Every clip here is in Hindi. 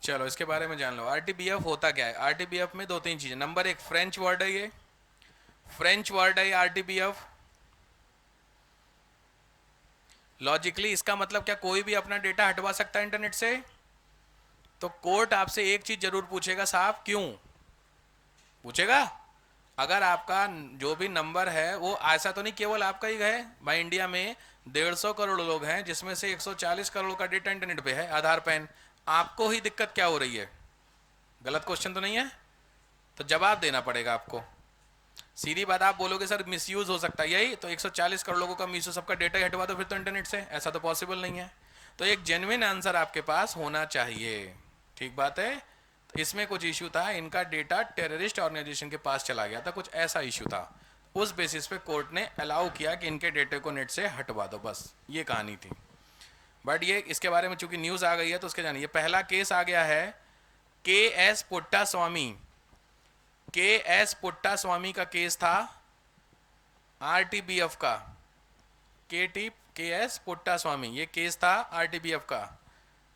चलो इसके बारे में जान लो। आरटीबीएफ होता क्या है? आरटीबीएफ में दो तीन चीजें। नंबर एक, फ्रेंच वर्ड है ये, फ्रेंच वर्ड है ये आरटीबीएफ। लॉजिकली इसका मतलब क्या कोई भी अपना डेटा हटवा सकता है इंटरनेट से? तो कोर्ट आपसे एक चीज जरूर पूछेगा, साहब क्यों पूछेगा? अगर आपका जो भी नंबर है वो ऐसा तो नहीं केवल आपका ही है भाई, इंडिया में 150 करोड़ लोग हैं जिसमें से 140 करोड़ का डेटा इंटरनेट पे है, आधार पैन। आपको ही दिक्कत क्या हो रही है? गलत क्वेश्चन तो नहीं है? तो जवाब देना पड़ेगा आपको। सीधी बात, आप बोलोगे सर मिसयूज हो सकता है, यही तो 140 करोड़ लोगों का मिसयूज, सबका डेटा ही हटवा दो फिर तो इंटरनेट से, ऐसा तो पॉसिबल नहीं है। तो एक जेन्युइन आंसर आपके पास होना चाहिए, ठीक बात है। तो इसमें कुछ इशू था, इनका डेटा टेररिस्ट ऑर्गेनाइजेशन के पास चला गया था, कुछ ऐसा इशू था। उस बेसिस पे कोर्ट ने अलाउ किया कि इनके डेटे को नेट से हटवा दो, बस ये कहानी थी। बट ये इसके बारे में चूंकि न्यूज आ गई है तो उसके जानिए, पहला केस आ गया है के एस पुट्टा स्वामी। के एस पुट्टा स्वामी का केस था आरटीबीएफ का। के एस पुट्टा स्वामी, ये केस था आरटीबीएफ का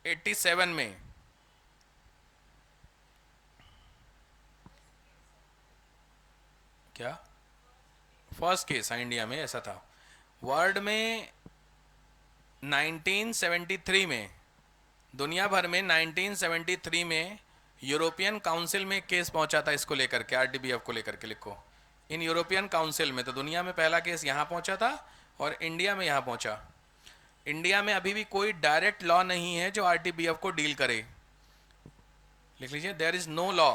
87 में। क्या फर्स्ट केस है इंडिया में ऐसा था? वर्ल्ड में 1973 में, दुनिया भर में 1973 में यूरोपियन काउंसिल में केस पहुंचा था इसको लेकर के, आरटीबीएफ को लेकर के। लिखो इन यूरोपियन काउंसिल में, तो दुनिया में पहला केस यहाँ पहुंचा था और इंडिया में यहाँ पहुंचा। इंडिया में अभी भी कोई डायरेक्ट लॉ नहीं है जो आरटीबीएफ को डील करे। लिख लीजिए, there is no law.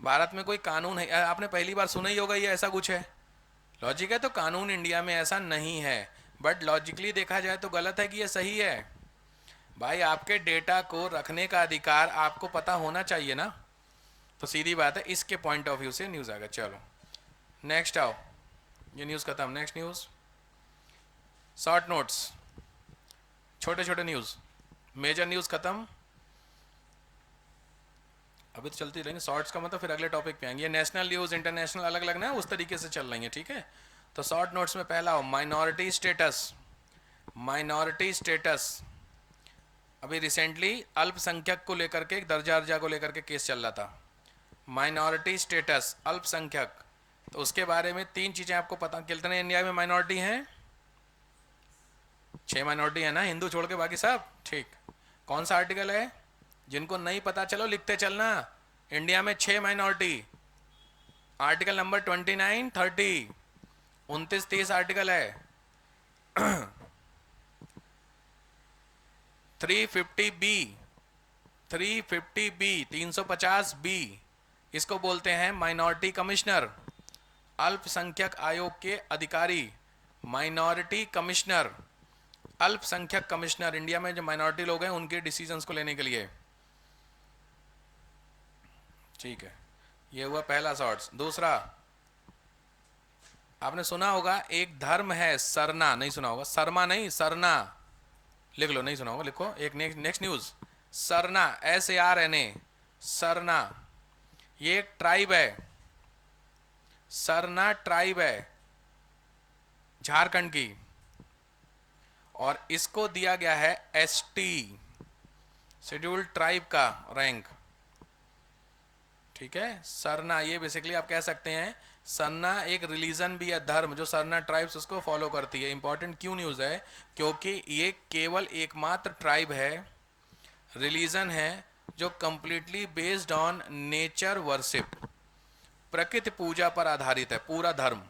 Bharat में कोई कानून है, आपने पहली बार सुना ही होगा ये ऐसा कुछ है। लॉजिक है तो कानून इंडिया में ऐसा नहीं है, बट लॉजिकली देखा जाए तो गलत है कि ये सही है। भाई आपके डेटा को रखने का अधिकार आपको पता होना चाहिए ना। तो सीधी बात है, इसके पॉइंट ऑफ व्यू से न्यूज़ आ गया। चलो नेक्स्ट आओ, ये न्यूज़ खत्म। नेक्स्ट न्यूज़, शॉर्ट नोट्स, छोटे छोटे न्यूज़। मेजर न्यूज़ खत्म, अभी तो चलती रहेंगे। शॉर्ट्स का मतलब फिर अगले टॉपिक पे आएंगे। ये नेशनल न्यूज़ इंटरनेशनल अलग अलग ना, उस तरीके से चल रही है, ठीक है। तो शॉर्ट नोट्स में पहला हो माइनॉरिटी स्टेटस। माइनॉरिटी स्टेटस, अभी रिसेंटली अल्पसंख्यक को लेकर के, एक दर्जा अर्जा को लेकर के केस चल रहा था। माइनॉरिटी स्टेटस, अल्पसंख्यक, तो उसके बारे में तीन चीज़ें आपको पता। कितने इंडिया में माइनॉरिटी हैं? 6 माइनॉरिटी है ना, हिंदू छोड़ के बाकी सब, ठीक। कौन सा आर्टिकल है? जिनको नहीं पता चलो लिखते चलना। इंडिया में 6 माइनॉरिटी, आर्टिकल नंबर 29, 30, 29, 30 आर्टिकल है। 350B, 350B, 350B, इसको बोलते हैं माइनॉरिटी कमिश्नर, अल्पसंख्यक आयोग के अधिकारी। माइनॉरिटी कमिश्नर, अल्पसंख्यक कमिश्नर, इंडिया में जो माइनॉरिटी लोग हैं उनके डिसीजंस को लेने के लिए, ठीक है। ये हुआ पहला शॉर्ट्स। दूसरा, आपने सुना होगा एक धर्म है सरना, नहीं सुना होगा, शर्मा नहीं सरना, लिख लो, नहीं सुना होगा लिखो। एक next news, Sarna, SARNA, Sarna, ये एक ट्राइब है। सरना ट्राइब है झारखंड की, और इसको दिया गया है ST, शेड्यूल्ड ट्राइब का रैंक, ठीक है। सरना, ये बेसिकली आप कह सकते हैं सरना एक रिलीजन भी है, धर्म, जो सरना ट्राइब्स उसको फॉलो करती है। इंपॉर्टेंट क्यों न्यूज़ है? क्योंकि ये केवल एकमात्र ट्राइब है, रिलीजन है, जो completely based on nature worship, प्रकृति पूजा पर आधारित है पूरा धर्म।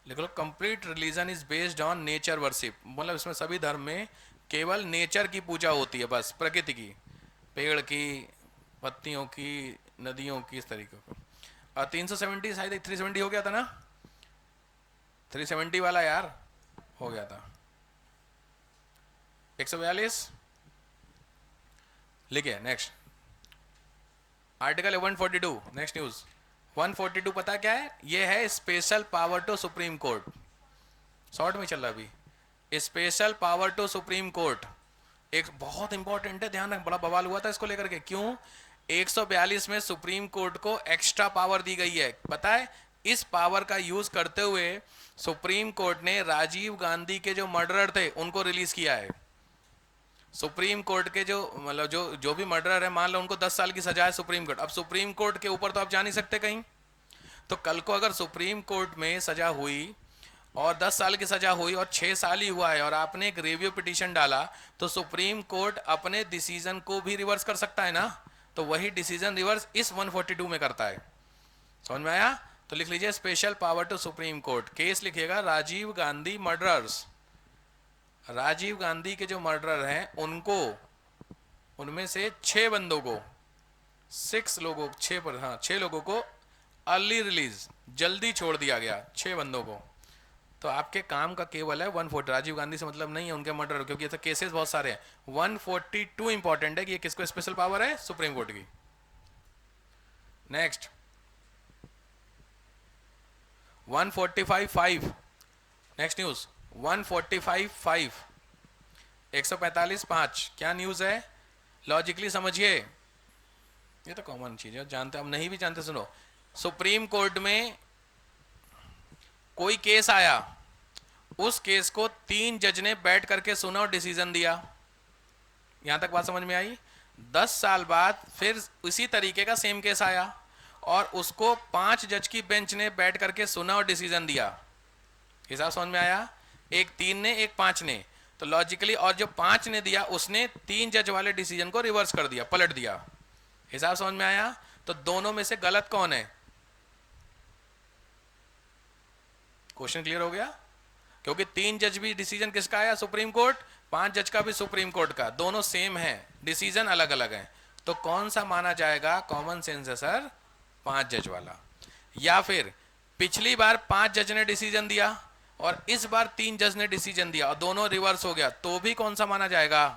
लिख लो, complete religion is based on nature worship, मतलब इसमें सभी धर्म में केवल नेचर की पूजा होती है, बस प्रकृति की, पेड़ की, पत्तियों की, नदियों की, इस तरीके को। 370 शायद 370 हो गया था ना, 370 वाला यार हो गया था। 142 लिखे। नेक्स्ट आर्टिकल 142, नेक्स्ट न्यूज 142 पता क्या है? ये है special power to supreme court, short में चल रहा अभी। Special power to supreme court एक बहुत इंपॉर्टेंट है, ध्यान रख, बड़ा बवाल हुआ था इसको लेकर के। क्यों? 142 में सुप्रीम कोर्ट को एक्स्ट्रा पावर दी गई है, पता है? इस पावर का यूज करते हुए सुप्रीम कोर्ट ने राजीव गांधी के जो मर्डरर थे उनको रिलीज किया है। सुप्रीम कोर्ट के जो मतलब जो जो भी मर्डरर है, मान लो उनको 10 साल की सजा है सुप्रीम कोर्ट, अब सुप्रीम कोर्ट के ऊपर तो आप जा नहीं सकते कहीं। तो कल को अगर सुप्रीम कोर्ट में सजा हुई और 10 साल की सजा हुई और 6 साल ही हुआ है और आपने एक रिव्यू पिटीशन डाला, तो सुप्रीम कोर्ट अपने डिसीजन को भी रिवर्स कर सकता है ना। तो वही डिसीजन रिवर्स इस 142 में करता है। समझ में आया? तो लिख लीजिए special power to supreme court. Case लिखिएगा राजीव गांधी मर्डरर्स। राजीव गांधी के जो मर्डरर हैं उनको, उनमें से 6 बंदों को, 6 लोगों, 6 पर, हाँ 6 लोगों को अर्ली रिलीज, जल्दी छोड़ दिया गया 6 बंदों को। तो आपके काम का केवल है 140। राजीव गांधी से मतलब नहीं है उनके मर्डर, क्योंकि ऐसे केसेस बहुत सारे हैं। 142 इंपॉर्टेंट है कि ये किसको स्पेशल पावर है, सुप्रीम कोर्ट की। नेक्स्ट 145(5). नेक्स्ट न्यूज 145(5), 145(5) क्या न्यूज है? लॉजिकली समझिए, ये तो कॉमन चीज है, जानते, हम नहीं भी जानते। सुनो, सुप्रीम कोर्ट में कोई केस आया, उस केस को 3 जज ने बैठ करके सुना और डिसीजन दिया। यहां तक बात समझ में आई? 10 साल बाद फिर इसी तरीके का सेम केस आया और उसको 5 जज की बेंच ने बैठ करके सुना और डिसीजन दिया। हिसाब समझ में आया? एक 3 ने, एक 5 ने। तो लॉजिकली, और जो 5 ने दिया उसने 3 जज वाले डिसीजन को रिवर्स कर दिया, पलट दिया। हिसाब समझ में आया? तो दोनों में से गलत कौन है? क्वेश्चन क्लियर हो गया? क्योंकि 3 जज भी डिसीजन किसका आया, सुप्रीम कोर्ट, 5 जज का भी सुप्रीम कोर्ट का, दोनों सेम है, डिसीजन अलग अलग है। तो कौन सा माना जाएगा? कॉमन सेंस है सर, 5 जज वाला। या फिर पिछली बार 5 जज ने डिसीजन दिया और इस बार 3 जज ने डिसीजन दिया और दोनों रिवर्स हो गया, तो भी कौन सा माना जाएगा?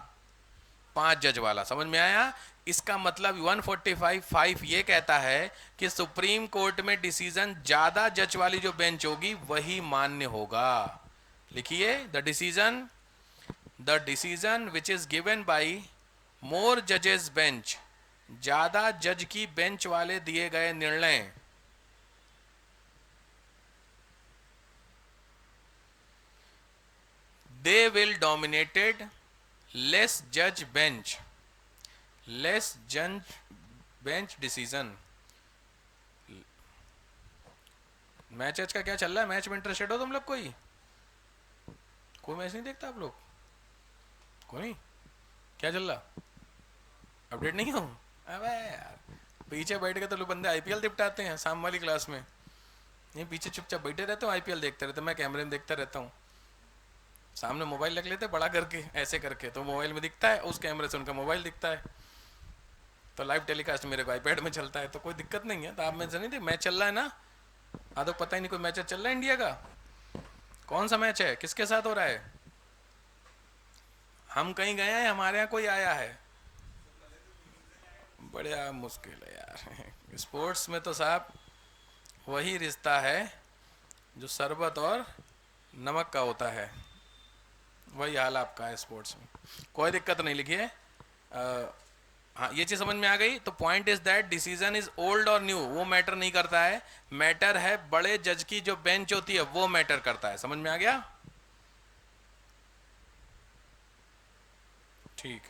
5 जज वाला। समझ में आया? इसका मतलब 145(5) ये कहता है कि सुप्रीम कोर्ट में डिसीजन ज्यादा जज वाली जो बेंच होगी वही मान्य होगा। लिखिए, the decision which is given by more जजेस बेंच, ज्यादा जज की बेंच वाले दिए गए निर्णय दे विल डोमिनेटेड लेस जज बेंच डिसीजन। मैच का क्या चल रहा है? मैच में इंटरेस्टेड हो तुम लोग? कोई मैच नहीं देखता आप लोग? कोई? क्या चल रहा? अपडेट नहीं हो? अबे यार, पीछे बैठ के तो लोग बंदे आईपीएल निपटाते हैं शाम वाली क्लास में। ये पीछे चुपचाप बैठे रहते हो, आईपीएल देखते रहते, मैं कैमरे में देखता रहता हूँ। सामने मोबाइल रख लेते बड़ा करके, ऐसे करके, तो मोबाइल में दिखता है, उस कैमरे से उनका मोबाइल दिखता है। तो लाइव टेलीकास्ट मेरे को आईपैड में चलता है, तो कोई दिक्कत नहीं है। तो आप में से नहीं थे, मैच चल रहा है ना? तो पता ही नहीं कोई मैच चल रहा है इंडिया का। कौन सा मैच है, किसके साथ हो रहा है? हम कहीं गए हैं, हमारे यहाँ कोई आया है? बड़ा मुश्किल है यार। स्पोर्ट्स में तो साहब वही रिश्ता है जो शरबत और नमक का होता है, वही हाल आपका है स्पोर्ट्स में। कोई दिक्कत नहीं, लिखिए। हाँ, ये चीज समझ में आ गई। तो point is that decision is old और न्यू, वो मैटर नहीं करता है। मैटर है बड़े जज की जो बेंच होती है, वो मैटर करता है। समझ में आ गया? ठीक।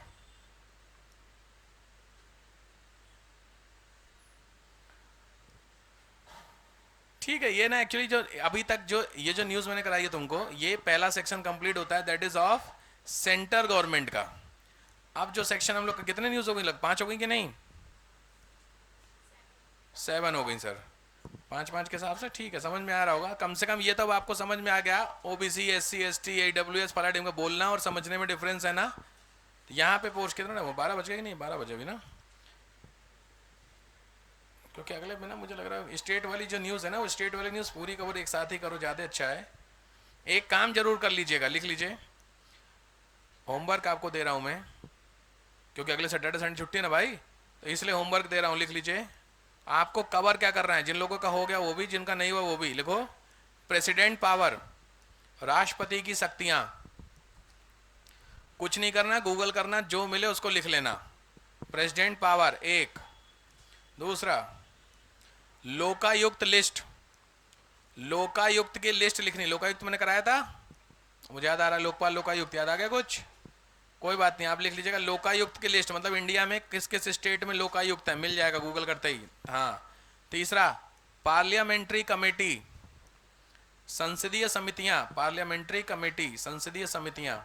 ठीक है, ये ना एक्चुअली जो अभी तक जो ये जो न्यूज मैंने कराई है तुमको, ये पहला सेक्शन कंप्लीट होता है, that is of centre government का। अब जो सेक्शन हम लोग कितने न्यूज हो गई, 5 हो गई कि नहीं? 7 हो गई सर, 5 के हिसाब से। ठीक है, समझ में आ रहा होगा कम से कम। ये तो आपको समझ में आ गया, ओबीसी, SC, ST, AWS फला टीम का बोलना और समझने में डिफरेंस है ना। तो यहाँ पे पोस्ट कितना, 12 बज गए कि नहीं? 12 बजे भी ना, क्योंकि अगले महीना मुझे लग रहा है स्टेट वाली जो न्यूज़ है ना, वो स्टेट वाली न्यूज़ पूरी कवर एक साथ ही करो, ज़्यादा अच्छा है। एक काम जरूर कर लीजिएगा, लिख लीजिए, होमवर्क आपको दे रहा हूँ मैं, क्योंकि अगले सैटरडे संडे छुट्टी है ना भाई, तो इसलिए होमवर्क दे रहा हूँ। लिख लीजिए, आपको कवर क्या करना है, जिन लोगों का हो गया वो भी, जिनका नहीं हुआ वो भी। लिखो, प्रेसिडेंट पावर, राष्ट्रपति की शक्तियाँ। कुछ नहीं करना, गूगल करना, जो मिले उसको लिख लेना। प्रेसिडेंट पावर एक। दूसरा, लोकायुक्त लिस्ट, लोकायुक्त की लिस्ट लिखनी। लोकायुक्त मैंने कराया था, मुझे याद आ रहा है, लोकपाल लोकायुक्त, याद आ गया कुछ? कोई बात नहीं, आप लिख लीजिएगा लोकायुक्त की लिस्ट, मतलब इंडिया में किस किस स्टेट में लोकायुक्त है, मिल जाएगा गूगल करते ही। हाँ। तीसरा, पार्लियामेंट्री कमेटी, संसदीय समितियां, पार्लियामेंट्री कमेटी, संसदीय समितियां,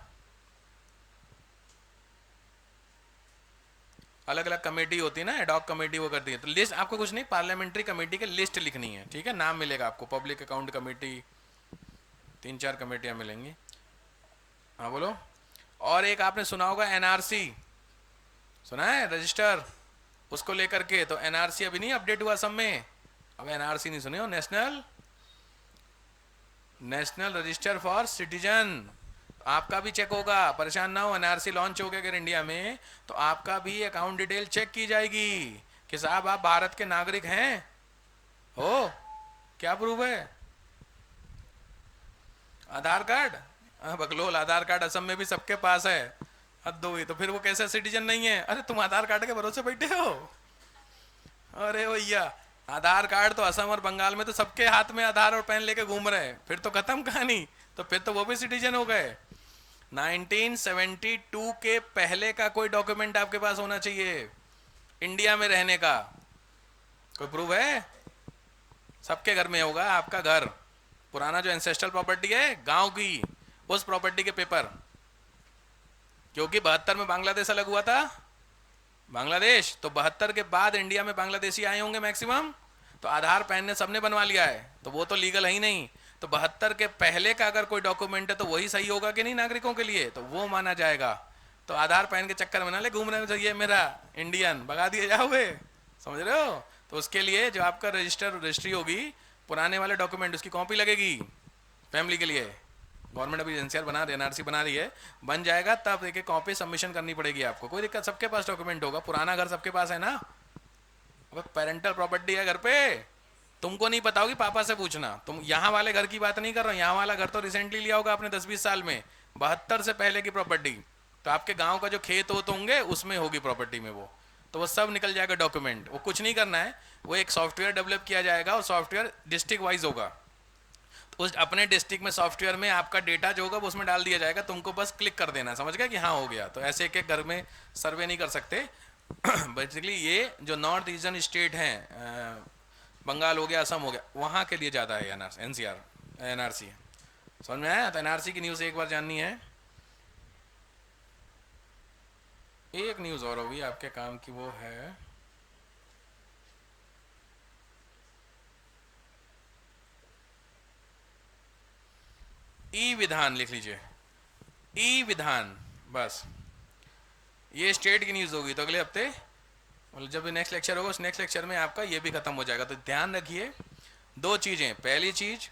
अलग अलग कमेटी होती है ना, एडॉक कमेटी वो करती है। तो लिस्ट आपको कुछ नहीं, पार्लियामेंट्री कमेटी की लिस्ट लिखनी है, ठीक है, नाम मिलेगा आपको, पब्लिक अकाउंट कमेटी, 3-4 कमेटियां मिलेंगी। हाँ बोलो। और एक आपने सुना होगा एनआरसी, सुना है, रजिस्टर, उसको लेकर के, तो एनआरसी अभी नहीं अपडेट हुआ सब में। अब एनआरसी नहीं सुने हो, national national register for citizen, आपका भी चेक होगा, परेशान ना हो। एनआरसी लॉन्च हो गया अगर इंडिया में, तो आपका भी अकाउंट डिटेल चेक की जाएगी कि साहब आप भारत के नागरिक हैं, हो, क्या प्रूफ है, आधार कार्ड, बकलोल, आधार कार्ड असम में भी सबके पास है, हद हो गई। तो फिर वो कैसे सिटीजन नहीं है, अरे तुम आधार कार्ड के भरोसे बैठे हो, अरे भैया, आधार कार्ड तो असम और बंगाल में तो सबके हाथ में आधार और पेन लेके घूम रहे हैं, फिर तो खत्म कहानी, तो फिर तो वो भी सिटीजन हो गए। 1972 के पहले का कोई डॉक्यूमेंट आपके पास होना चाहिए इंडिया में रहने का, कोई प्रूफ है, सबके घर में होगा, आपका घर पुराना जो एंसेस्ट्रल प्रॉपर्टी है गांव की, उस प्रॉपर्टी के पेपर, क्योंकि 72 में बांग्लादेश अलग हुआ था, बांग्लादेश, तो 72 के बाद इंडिया में बांग्लादेशी आए होंगे मैक्सिमम, तो आधार पैन ने सबने बनवा लिया है, तो वो तो लीगल है ही नहीं। तो 72 के पहले का अगर कोई डॉक्यूमेंट है तो वही सही होगा कि नहीं नागरिकों के लिए, तो वो माना जाएगा। तो आधार पैन के चक्कर में ना ले घूम रहे हो, ये मेरा इंडियन भगा दिए जाओगे, समझ रहे हो। तो उसके लिए जो आपका रजिस्ट्री होगी, पुराने वाले डॉक्यूमेंट, उसकी कॉपी लगेगी फैमिली के लिए, गवर्नमेंट अभी एनसीआर बना रही है, एनआरसी बना रही है, बन जाएगा तब एक एक कॉपी सबमिशन करनी पड़ेगी आपको, कोई दिक्कत, सबके पास डॉक्यूमेंट होगा, पुराना घर सबके पास है ना। अब पेरेंटल प्रॉपर्टी है घर पे, तुमको नहीं पता होगी, पापा से पूछना, तुम यहाँ वाले घर की बात नहीं कर रहा हूँ, यहाँ वाला घर तो रिसेंटली लिया होगा आपने 10-20 साल में, 72 से पहले की प्रॉपर्टी, तो आपके गांव का जो खेत होते होंगे उसमें होगी प्रॉपर्टी में वो, तो वो सब निकल जाएगा डॉक्यूमेंट। वो कुछ नहीं करना है, वो एक सॉफ्टवेयर डेवलप किया जाएगा और सॉफ्टवेयर डिस्ट्रिक्ट वाइज होगा, तो उस अपने डिस्ट्रिक्ट में सॉफ्टवेयर में आपका डेटा जो होगा वो उसमें डाल दिया जाएगा, तुमको बस क्लिक कर देना, समझ गया कि हाँ हो गया। तो ऐसे एक एक घर में सर्वे नहीं कर सकते। बेसिकली ये जो नॉर्थ ईस्टर्न स्टेट हैं, बंगाल हो गया, असम हो गया, वहाँ के लिए ज़्यादा है एनसीआर एनआरसी, समझ में आया। तो एनआरसी की न्यूज़ एक बार जाननी है, एक न्यूज़ और होगी आपके काम की, वो है ई विधान, लिख लीजिए ई विधान, बस ये स्टेट की न्यूज़ होगी। तो अगले हफ्ते मतलब जब नेक्स्ट लेक्चर होगा, उस नेक्स्ट लेक्चर में आपका ये भी खत्म हो जाएगा। तो ध्यान रखिए दो चीज़ें, पहली चीज़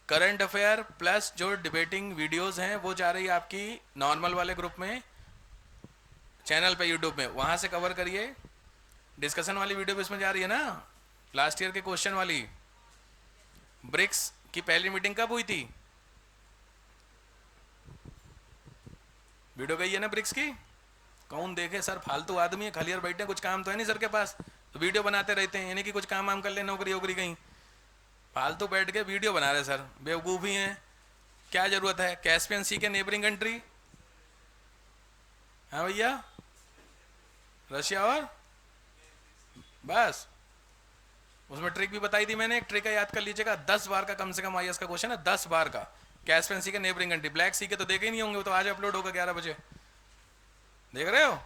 करंट अफेयर प्लस जो डिबेटिंग वीडियोस हैं वो जा रही है आपकी नॉर्मल वाले ग्रुप में, चैनल पे यूट्यूब में, वहाँ से कवर करिए। डिस्कशन वाली वीडियो भी इसमें जा रही है ना, लास्ट ईयर के क्वेश्चन वाली। ब्रिक्स की पहली मीटिंग कब हुई थी, वीडियो गई है ना ब्रिक्स की, कौन देखे सर, फालतू आदमी है, खलियर बैठे, कुछ काम तो है नहीं सर के पास, तो वीडियो बनाते रहते हैं, यानी कि कुछ काम वाम कर ले, नौकरी वोकरी कहीं, फालतू बैठ के वीडियो बना रहे सर, बेवकूफ़ी हैं, क्या ज़रूरत है। कैस्पियन सी के नेबरिंग कंट्री, हाँ भैया, रशिया, और बस उसमें ट्रिक भी बताई थी मैंने, एक ट्रिक है याद कर लीजिएगा, 10 बार का कम से कम आईएएस का क्वेश्चन है, 10 बार का। कैस्पियन सी के नेबरिंग कंट्री, ब्लैक सी के तो देखे ही नहीं होंगे, वो तो आज अपलोड होगा 11 बजे, देख रहे हो।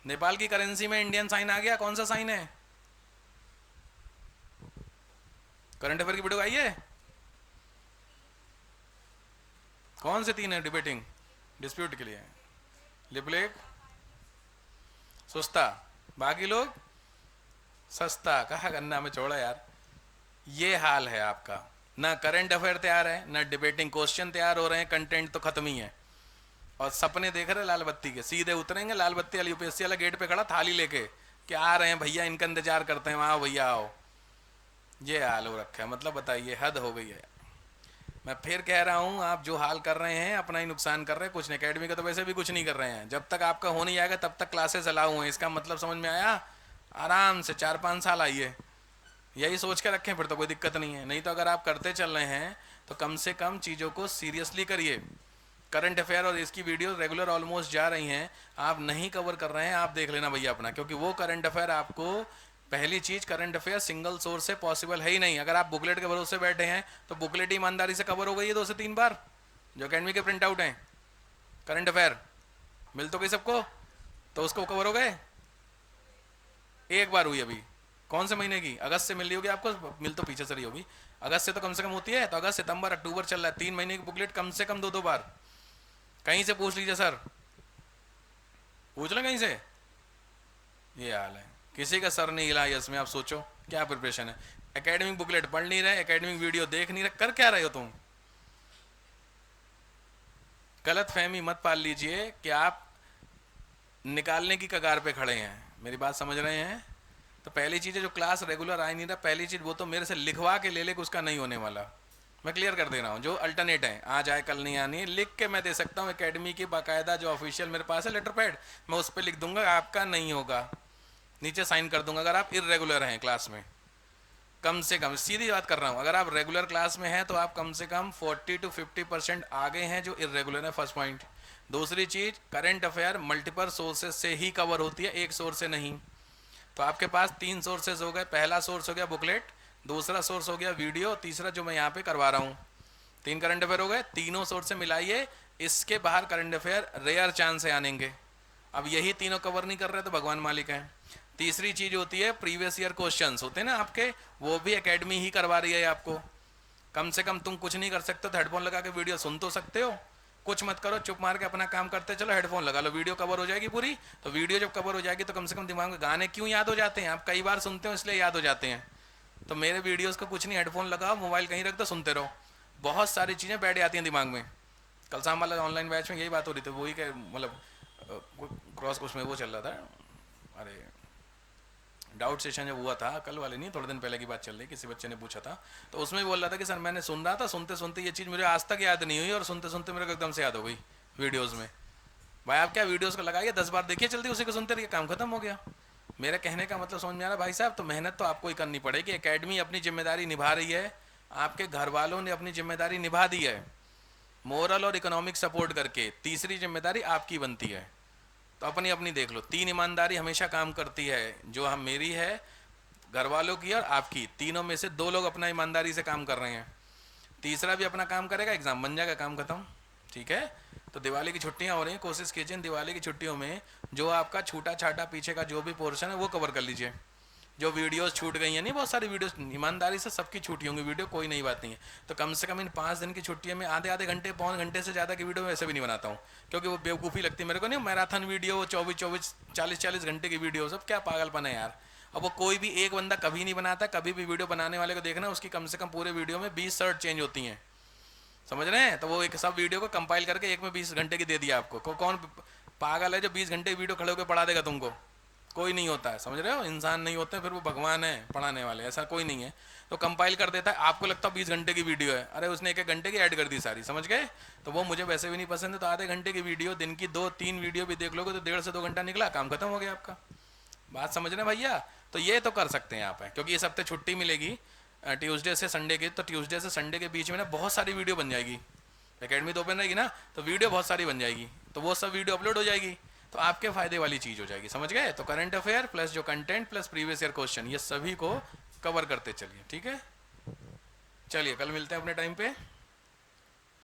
नेपाल की करेंसी में इंडियन साइन आ गया, कौन सा साइन है, करंट अफेयर की वीडियो आई है, कौन से 3 है डिबेटिंग डिस्प्यूट के लिए, लिपलेक, सुस्ता, बाकी लोग सस्ता, कहा गन्ना में छोड़ा यार। ये हाल है आपका, ना करंट अफेयर तैयार है, ना डिबेटिंग क्वेश्चन तैयार हो रहे हैं, कंटेंट तो खत्म ही है, और सपने देख रहे लाल बत्ती के, सीधे उतरेंगे लाल बत्ती वाली यूपीएससी वाला गेट पे खड़ा थाली लेके कि आ रहे हैं भैया, इनका इंतजार करते हैं, आओ भैया आओ। ये हाल हो रखा है, मतलब बताइए, हद हो गई है। मैं फिर कह रहा हूँ, आप जो हाल कर रहे हैं अपना ही नुकसान कर रहे हैं, कुछ नहीं। अकेडमी का तो वैसे भी कुछ नहीं कर रहे हैं, जब तक आपका हो नहीं आएगा तब तक क्लासेस अलाउ हैं, इसका मतलब समझ में आया। आराम से 4-5 साल आइए, यही सोच के रखें, फिर तो कोई दिक्कत नहीं है। नहीं तो अगर आप करते चल रहे हैं तो कम से कम चीज़ों को सीरियसली करिए। करंट अफेयर और इसकी वीडियो रेगुलर ऑलमोस्ट जा रही हैं, आप नहीं कवर कर रहे हैं, आप देख लेना भैया अपना, क्योंकि वो करंट अफेयर आपको, पहली चीज करंट अफेयर सिंगल सोर्स से पॉसिबल है ही नहीं। अगर आप बुकलेट के भरोसे बैठे हैं तो बुकलेट ईमानदारी से कवर हो गई है 2 से 3 बार, जो अकेडमी के प्रिंट आउट हैं करंट अफेयर मिल तो गई सबको, तो उसको कवर हो गए। एक बार हुई अभी, कौन से महीने की, अगस्त से मिल रही होगी आपको, मिल तो पीछे से रही होगी, अगस्त से तो कम से कम होती है, तो अगस्त सितंबर अक्टूबर चल रहा है, 3 महीने की बुकलेट कम से कम 2-2 बार। कहीं से पूछ लीजिए सर, पूछ लें कहीं से, ये हाल है, किसी का सर नहीं हिला इसमें। आप सोचो क्या प्रिपरेशन है, एकेडमिक बुकलेट पढ़ नहीं रहे, एकेडमिक वीडियो देख नहीं रहे, कर क्या रहे हो तुम। गलत फहमी मत पाल लीजिए कि आप निकालने की कगार पे खड़े हैं, मेरी बात समझ रहे हैं। तो पहली चीज़ है, जो क्लास रेगुलर आ नहीं रहा, पहली चीज़ वो तो मेरे से लिखवा के ले कि उसका नहीं होने वाला, मैं क्लियर कर दे रहा हूँ। जो अल्टरनेट है, आज आए कल नहीं आनी, लिख के मैं दे सकता हूँ, एकेडमी की बाकायदा जो ऑफिशियल मेरे पास है लेटर पैड, मैं उस पर लिख दूंगा आपका नहीं होगा, नीचे साइन कर दूंगा। अगर आप इरेगुलर हैं क्लास में, कम से कम, सीधी बात कर रहा हूँ, अगर आप रेगुलर क्लास में हैं तो आप कम से कम 40 to 50% आगे हैं जो इरेगुलर है, फर्स्ट पॉइंट। दूसरी चीज़, करंट अफेयर मल्टीपल सोर्सेज से ही कवर होती है, एक सोर्स से नहीं। तो आपके पास 3 सोर्सेज हो गए, पहला सोर्स हो गया बुकलेट, दूसरा सोर्स हो गया वीडियो, तीसरा जो मैं यहाँ पे करवा रहा हूँ, 3 करंट अफेयर हो गए, तीनों सोर्स से मिलाइए, इसके बाहर करंट अफेयर रेयर चांस से आनेंगे। अब यही तीनों कवर नहीं कर रहे तो भगवान मालिक है। तीसरी चीज होती है प्रीवियस ईयर क्वेश्चंस होते हैं ना आपके, वो भी एकेडमी ही करवा रही है आपको। कम से कम तुम कुछ नहीं कर सकते तो हेडफोन लगा के वीडियो सुन तो सकते हो, कुछ मत करो, चुप मार के अपना काम करते चलो, हेडफोन लगा लो, वीडियो कवर हो जाएगी पूरी। तो वीडियो जब कवर हो जाएगी तो कम से कम दिमाग में गाने क्यों याद हो जाते हैं, आप कई बार सुनते हो इसलिए याद हो जाते हैं। तो मेरे वीडियोस को कुछ नहीं, हेडफोन लगाओ, मोबाइल कहीं रख दो, सुनते रहो, बहुत सारी चीज़ें बैठ जाती हैं दिमाग में। कल शाम वाला ऑनलाइन बैच में यही बात हो रही थी, वही के मतलब क्रॉस कोर्स में वो चल रहा था, अरे डाउट सेशन जब हुआ था, कल वाले नहीं, थोड़े दिन पहले की बात चल रही, किसी बच्चे ने पूछा था, तो उसमें बोल रहा था कि सर मैंने सुन रहा था, सुनते सुनते ये चीज़ मुझे आज तक याद नहीं हुई और सुनते सुनते मेरे को एकदम से याद हो गई वीडियोज़ में। भाई आप क्या वीडियोज़ को लगाइए, 10 बार देखिए चलती, उसी को सुनते रहिए, काम खत्म हो गया। मेरे कहने का मतलब समझ में आ रहा भाई साहब। तो मेहनत तो आपको ही करनी पड़ेगी, एकेडमी अपनी जिम्मेदारी निभा रही है, आपके घर वालों ने अपनी जिम्मेदारी निभा दी है, मोरल और इकोनॉमिक सपोर्ट करके। तीसरी जिम्मेदारी आपकी बनती है, तो अपनी अपनी देख लो। 3 ईमानदारी हमेशा काम करती है, जो हम मेरी है, घर वालों की और आपकी, तीनों में से 2 लोग अपना ईमानदारी से काम कर रहे हैं, तीसरा भी अपना काम करेगा, एग्जाम बन जाएगा, काम खत्म। ठीक है, तो दिवाली की छुट्टियां हो रही हैं, कोशिश कीजिए दिवाली की छुट्टियों में जो आपका छूटा छाटा पीछे का जो भी पोर्शन है वो कवर कर लीजिए। जो वीडियोस छूट गई हैं, नहीं बहुत सारी वीडियोस ईमानदारी से सबकी छूटी होंगी वीडियो, कोई नई बात नहीं है। तो कम से कम इन 5 दिन की छुट्टियों में आधे आधे घंटे, पौन घंटे से ज़्यादा की वीडियो वैसे भी नहीं बनाता हूँ, क्योंकि वो बेवकूफ़ी लगती है मेरे को। नहीं मैराथन वीडियो 24-24 40-40 घंटे की वीडियो, सब क्या पागलपन है यार। अब वो कोई भी एक बंदा कभी नहीं बनाता, कभी भी वीडियो बनाने वाले को देखना, उसकी कम से कम पूरे वीडियो में 20 शर्ट चेंज होती हैं, समझ रहे हैं। तो वो एक सब वीडियो को कंपाइल करके एक में 20 घंटे की दे दिया आपको। कौन पागल है जो 20 घंटे वीडियो खड़े होकर पढ़ा देगा तुमको, कोई नहीं होता है, समझ रहे हो। इंसान नहीं होते फिर वो भगवान है पढ़ाने वाले, ऐसा कोई नहीं है। तो कंपाइल कर देता है, आपको लगता है 20 घंटे की वीडियो है, अरे उसने 1-1 घंटे की ऐड कर दी सारी, समझ गए। तो वो मुझे वैसे भी नहीं पसंद है। तो आधे घंटे की वीडियो, दिन की 2-3 वीडियो भी देख लोगे तो 1.5 से 2 घंटा निकला, काम खत्म हो गया आपका। बात समझ रहे भैया। तो ये तो कर सकते हैं आप, क्योंकि इस हफ्ते छुट्टी मिलेगी ट्यूसडे से संडे की, तो ट्यूसडे से संडे के बीच में ना बहुत सारी वीडियो बन जाएगी, एकेडमी तो ओपन रहेगी ना, तो वीडियो बहुत सारी बन जाएगी, तो वो सब वीडियो अपलोड हो जाएगी, तो आपके फायदे वाली चीज़ हो जाएगी, समझ गए। तो करंट अफेयर प्लस जो content plus previous year question, ये सभी को कवर करते चलिए, ठीक है। चलिए कल मिलते हैं अपने टाइम पे।